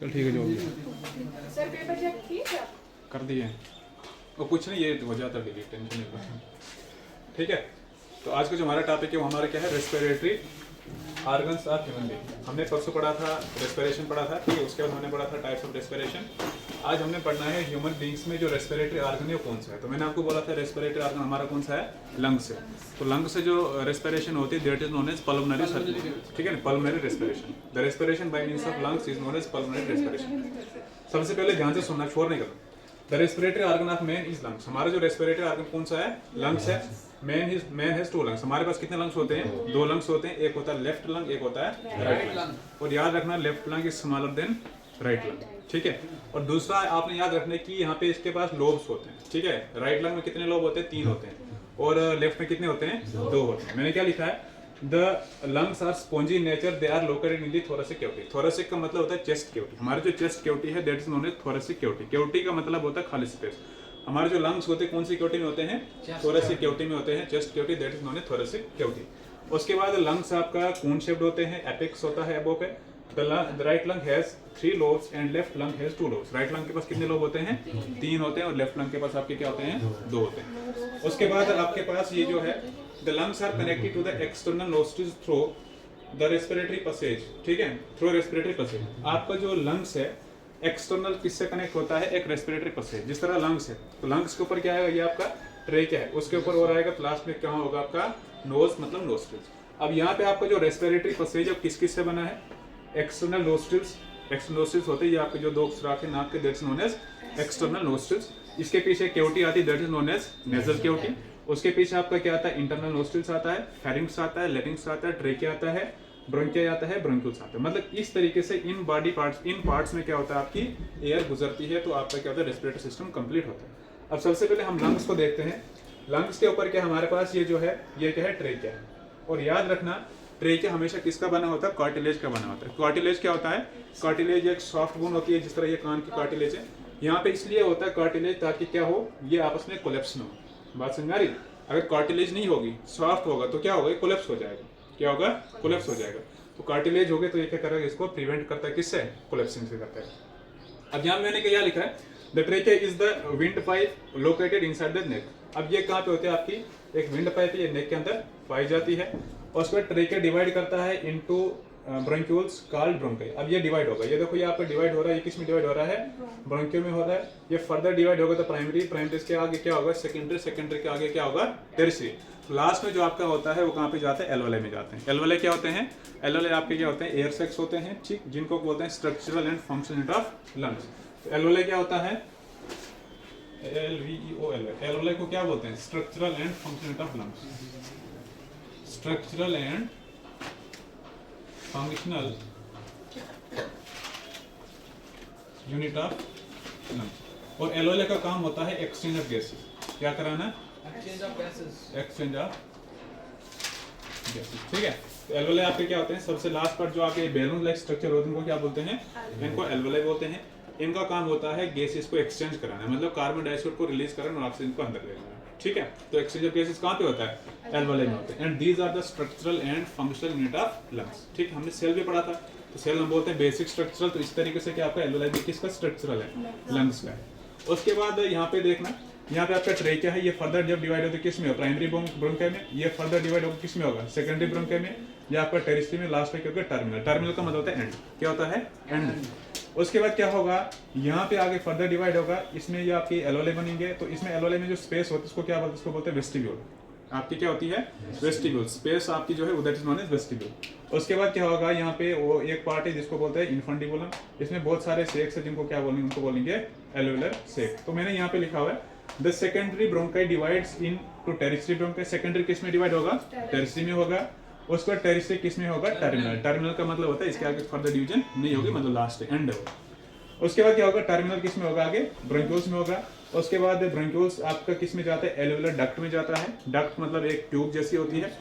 चल ठीक है जो हो गया। सर पेपर चेक किए क्या? कर दिए वो कुछ नहीं, ये हो जाता डिलीट, टेंशन नहीं लेना। ठीक है, तो आज का जो हमारा टॉपिक है वो हमारा क्या है, respiratory organs of human being. हमने परसों पढ़ा था रेस्पिरेशन पढ़ा था, ठीक है, उसके बाद हमने पढ़ा था टाइप्स ऑफ रेस्पिरेशन। आज हमने पढ़ना है ह्यूमन बीइंग्स में जो रेस्पिरेटरी ऑर्गन है वो कौन सा है। तो मैंने आपको बोला था रेस्पिरेटरी ऑर्गन हमारा कौन सा है, लंग्स है। तो लंग से जो रेस्पिरेशन होती है that is known as pulmonary circulation, ठीक है ना, pulmonary respiration. The respiration by means of lungs is known as pulmonary respiration. सबसे पहले ध्यान से सुनना, छोड़ नहीं करना। The respiratory organ of man is lungs. हमारा जो रेस्पिरेटरी ऑर्गन कौन सा है, लंग्स है। Man has two lungs. हमारे पास कितने लंग्स होते हैं, दो लंग्स होते हैं, एक होता है लेफ्ट लंग, एक होता है राइट लंग। और याद रखना left lung is smaller than right lung, ठीक है। और दूसरा आपने याद रखना कि यहाँ पे इसके पास लोब्स होते हैं, ठीक है। राइट लंग में कितने लोब होते हैं, 3 होते हैं, और लेफ्ट में कितने होते हैं, 2 होते हैं। मैंने क्या लिखा है, the lungs are spongy in nature, they are located in the thoracic cavity. Thoracic का मतलब होता है चेस्ट कैविटी। हमारी जो चेस्ट कैविटी है that is known as thoracic cavity. Cavity का मतलब होता है खाली स्पेस। हमारे जो लंग्स होते हैं कौन सी कैविटी में होते हैं, थोरेसिक कैविटी में होते हैं, chest cavity, that is known as thoracic cavity. उसके बाद लंग्स आपका कोन शेप्ड होते हैं, एपेक्स होता है अबव पे। The right lung has 3 lobes and left lung has 2 lobes। Right lung के पास कितने लोब होते हैं, 3 होते हैं, और लेफ्ट लंग के पास आपके क्या होते हैं, 2 होते हैं। उसके बाद आपके पास ये जो है, the lungs are connected to the external nostrils through the respiratory passage, ठीक है, थ्रू रेस्पिरेटरी पैसेज। आपका जो लंग्स है एक्सटर्नल किससे कनेक्ट होता है, एक रेस्पिरेटरी पैसेज। जिस तरह लंग्स है तो लंग्स के ऊपर क्या है, ये आपका ट्रेकिया है, उसके ऊपर और आएगा लास्ट में क्या होगा आपका नोज, मतलब नोस्ट्रिल्स। अब यहाँ पे आपका जो रेस्पिरेटरी पैसेज अब किस किस से बना है, एक्सटर्नल नोस्ट्रिल्स। एक्सटर्नल नोस्ट्रिल्स होते हैं ये आपके जो 2 सुराख है नाक के, that's known as external nostrils. इसके पीछे कैविटी आती है, that is known as nasal cavity. उसके पीछे आपका क्या आता है, इंटरनल नोस्ट्रिल्स आता है, फेरिंग्स आता है, लेरिंग्स आता है, ट्रेकिया आता है, ब्रोंकिया आता है, ब्रोंक्यूल्स आता है। मतलब इस तरीके से in body parts, in parts में क्या होता है, आपकी एयर गुजरती है, तो आपका क्या होता है, रेस्पिरेटरी सिस्टम कंप्लीट होता है। अब सबसे पहले हम लंग्स को देखते हैं। लंग्स के ऊपर क्या हमारे पास ये जो है, ये क्या है, ट्रेकिया है। और याद रखना ट्रेकिया हमेशा किसका बना होता है, कार्टिलेज का बना होता है। कार्टिलेज क्या होता है, कार्टिलेज एक सॉफ्ट बोन होती है, जिस तरह ये कान की कार्टिलेज है। यहाँ पे इसलिए होता है कार्टिलेज ताकि क्या हो, ये आपस में कोलैप्स ना हो। बात समझ आ रही? अगर कार्टिलेज नहीं होगी, सॉफ्ट होगा, तो क्या होगा, कोलैप्स हो जाएगा। क्या होगा, कोलैप्स हो जाएगा। तो कार्टिलेज हो गए तो ये क्या करेगा, इसको प्रिवेंट करता है, किससे, कोलैप्सिंग से करता है। अब यहाँ मैंने क्या लिखा है, the trachea is the wind pipe located inside the neck. अब ये कहाँ पे होती है, आपकी एक विंड पाइप है, ये नेक के अंदर पाई जाती है। और उसके बाद ट्रेकिया डिवाइड करता है इनटू ब्रोंक्यूल्स कॉल्ड ब्रोंकाई। अब ये डिवाइड होगा, ये देखो ये आपका डिवाइड हो रहा है, ये किस में डिवाइड हो रहा है, ब्रोंकियो में हो रहा है। ये फर्दर डिवाइड होगा तो प्राइमरी, प्राइमरी के आगे क्या होगा, सेकेंडरी, सेकेंडरी के आगे क्या होगा, टेरिटरी। लास्ट में जो आपका होता है वो कहाँ पे जाते हैं, एल्वेलाई में जाते हैं। एल्वेलाई क्या होते हैं, एल्वेलाई आपके क्या होते हैं, एयर सैक्स होते हैं, ठीक, जिनको बोलते हैं structural and functional unit of lungs. Alveoli क्या होता है, LVEOL। एल्वेलाई को क्या बोलते हैं, structural and functional unit of lungs. Structural and functional unit of lungs. और एल्वेलाई का काम होता है एक्सचेंज ऑफ गैसेस। क्या कराना, exchange of gases, exchange of gases, ठीक है। तो एल्वेलाई आपके क्या होते हैं, सबसे लास्ट पर जो आपके बैलून लाइक स्ट्रक्चर होते हैं उनको क्या बोलते हैं, इनको एल्वेलाई बोलते हैं। इनका काम होता है गैसेस को एक्सचेंज कराना, मतलब कार्बन डाइऑक्साइड को रिलीज करना और ऑक्सीजन को अंदर ले जाना, ठीक है। तो एक्सचेंज ऑफ गैसेस कहाँ पे होता है, एल्वेलाई में होता है। And these are the structural and functional unit of lungs, ठीक। हमने सेल भी पढ़ा था, तो सेल हम बोलते हैं बेसिक स्ट्रक्चरल। तो इस तरीके से क्या आपका एल्वेलाई भी किसका स्ट्रक्चरल है, लंग्स का है। उसके बाद यहाँ पे देखना, यहाँ पे आपका ट्रेकिया है, ये फर्दर जब डिवाइड होता है किस में, प्राइमरी ब्रोंकाई में। ये फर्दर डिवाइड होगा किस में होगा, सेकेंडरी ब्रोंकाई में। या आपका टेरिटरी में, लास्ट में क्या होगा, टर्मिनल। टर्मिनल का मतलब होता है एंड। क्या होता है, एंड। उसके बाद क्या होगा, यहाँ पे आगे फर्दर डिवाइड होगा, इसमें ये आपकी एल्वेलाई बनेंगे। तो इसमें एल्वेलाई में जो स्पेस होती है उसको क्या बोलते हैं, इसको बोलते हैं वेस्टिब्यूल। आपकी क्या होती है, वेस्टिब्यूल। स्पेस आपकी जो है that is known as vestibule. उसके बाद क्या होगा, यहाँ पे वो एक पार्ट है जिसको बोलते हैं इनफंडिबुलम। इसमें बहुत सारे सेक्स है जिनको क्या बोलेंगे, उनको बोलेंगे एल्वेलर सेक। तो मैंने यहाँ पे लिखा हुआ है, the secondary bronchi divides into territory bronchi. Secondary किस में डिवाइड होगा, टेरिटरी में होगा। उसके बाद टेरिटरी किस में होगा, टर्मिनल। टर्मिनल का मतलब होता है इसके आगे फर्दर डिवीजन नहीं होगी, मतलब लास्ट एंड होगा। उसके बाद क्या होगा, टर्मिनल किस में होगा, आगे ब्रोंक्यूल्स में होगा। उसके बाद ब्रोंक्यूल्स आपका किस में जाता है, एल्वेलर डक्ट में जाता है। डक्ट मतलब एक ट्यूब जैसी होती है।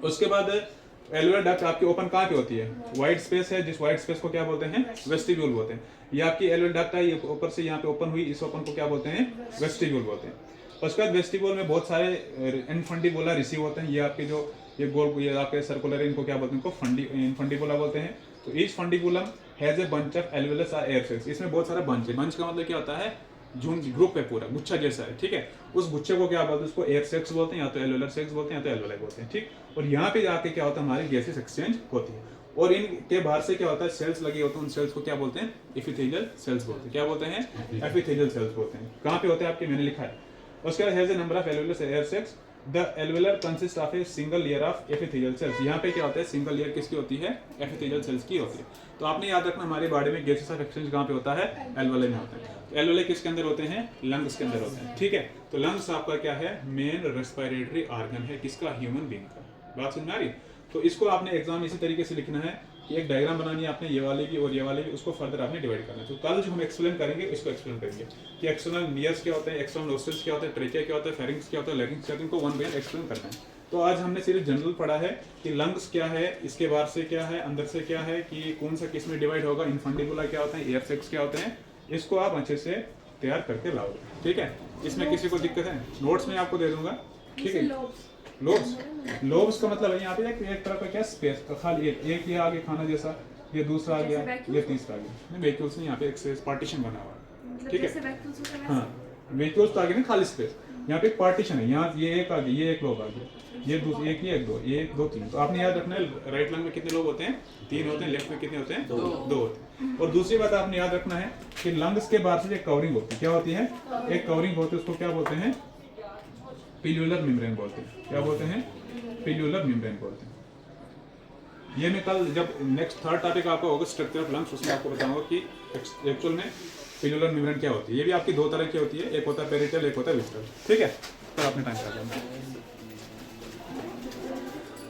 उसके बाद एल्वेलर डक्ट आपकी ओपन कहाँ पे होती है, वाइट स्पेस है, जिस वाइट स्पेस को क्या बोलते हैं, वेस्टिब्यूल बोलते हैं। ये आपकी एल्वेलर डक्ट है, ये ऊपर से यहाँ पे ओपन हुई, इस ओपन को क्या बोलते हैं, वेस्टिब्यूल बोलते हैं। उसके बाद वेस्टिब्यूल में बहुत सारे इनफंडिबुला रिसीव होते हैं। ये आपके जो ये गोल, ये आपके सर्कुलर, इनको क्या बोलते हैं, इनको इनफंडिबुला बोलते हैं। तो each fundibulum has a bunch of alveolus और एयर सेक्स। इसमें बहुत सारा बंच है। बंच का मतलब क्या होता है, झुंड, ग्रुप है पूरा, गुच्छा जैसा है, ठीक है। उस गुच्छे को क्या बोलते हैं, उसको एयर सेक्स बोलते हैं, या तो एल्वेलर सेक्स बोलते हैं, या तो एल्वेलाई बोलते हैं, ठीक। और यहाँ पे जाके क्या होता है, हमारी गैसेस एक्सचेंज होती है। और इनके बाहर से क्या होता है, सेल्स लगे होते हैं, उन सेल्स को क्या बोलते हैं, एपिथेलियल सेल्स बोलते हैं। क्या बोलते हैं, एपिथेलियल सेल्स बोलते हैं। कहाँ पे होते हैं आपके, मैंने लिखा है। उसके बाद has a number of alveolus air sacs. The alveolar consist of a single layer of epithelial cells. यहाँ पे क्या होता है, सिंगल लेयर किसकी होती है, एपिथेलियल सेल्स की होती है। तो आपने याद रखना, हमारे बॉडी में गैसेस ऑफ एक्सचेंज कहाँ पे होता है, एल्वेलाई में होता है। तो एल्वेलाई किसके अंदर होते हैं, लंग्स के अंदर होते हैं, ठीक है। तो लंग्स आपका क्या है, मेन रेस्पिरेटरी ऑर्गन है, किसका, ह्यूमन बीइंग का। बात समझ में आ रही। तो इसको आपने एग्जाम में इसी तरीके से लिखना है कि एक डायग्राम बनानी है आपने, ये वाले की और ये वाले की, उसको फर्दर आपने डिवाइड करना है। तो कल जो हम एक्सप्लेन करेंगे इसको एक्सप्लेन करेंगे कि एक्सटर्नल नियर्स क्या होते हैं, एक्सटर्नल नोस्ट्रिल्स क्या होते हैं, ट्रेकिया क्या होता है, फेरिंग्स क्या होता है, लैरिंक्स क्या होता है, इनको वन बाय वन एक्सप्लेन करना है। तो आज हमने सिर्फ जनरल पढ़ा है कि लंग्स क्या है, इसके बाहर से क्या है, अंदर से क्या है, कि कौन सा किस में डिवाइड होगा, इनफंडिबुला क्या होते हैं, एयर सेक्स क्या होते हैं। इसको आप अच्छे से तैयार करके लाओगे, ठीक है। इसमें किसी को दिक्कत है, नोट्स में आपको दे दूंगा, ठीक है। लोब्स, लोब्स का मतलब है यहाँ पे एक तरह का क्या स्पेस, खाली एक ये आगे खाना जैसा, ये दूसरा आ गया, ये तीसरा आ गया। वैक्यूल्स नहीं, यहाँ पे एक पार्टीशन बना हुआ है, ठीक है। हाँ, वैक्यूल्स तो आगे ना खाली स्पेस, यहाँ पे एक पार्टीशन है, यहाँ ये एक आ गया, ये एक लोब आ गया, ये दूसरा एक, ये एक दो, ये एक दो तीन। तो आपने याद रखना है राइट लंग में कितने लोब होते हैं, 3 होते हैं, लेफ्ट में कितने होते हैं, 2 होते हैं। और दूसरी बात आपने याद रखना है कि लंग्स के बाहर से एक कवरिंग होती है, क्या होती है, एक कवरिंग होती है, उसको क्या बोलते हैं, पिल्यूलर मेम्ब्रेन बोलते हैं। क्या बोलते हैं, पिल्यूलर मेम्ब्रेन बोलते हैं। ये मैं कल जब नेक्स्ट थर्ड टॉपिक आपका होगा स्ट्रक्चर ऑफ लंग्स, उसमें आपको बताऊंगा कि एक्चुअल में पिल्यूलर मेम्ब्रेन क्या होती है। ये भी आपकी 2 तरह की होती है, एक होता है पेरिटल, एक होता है विस्ट्रल, ठीक है। तो आपने टाइम कर दिया।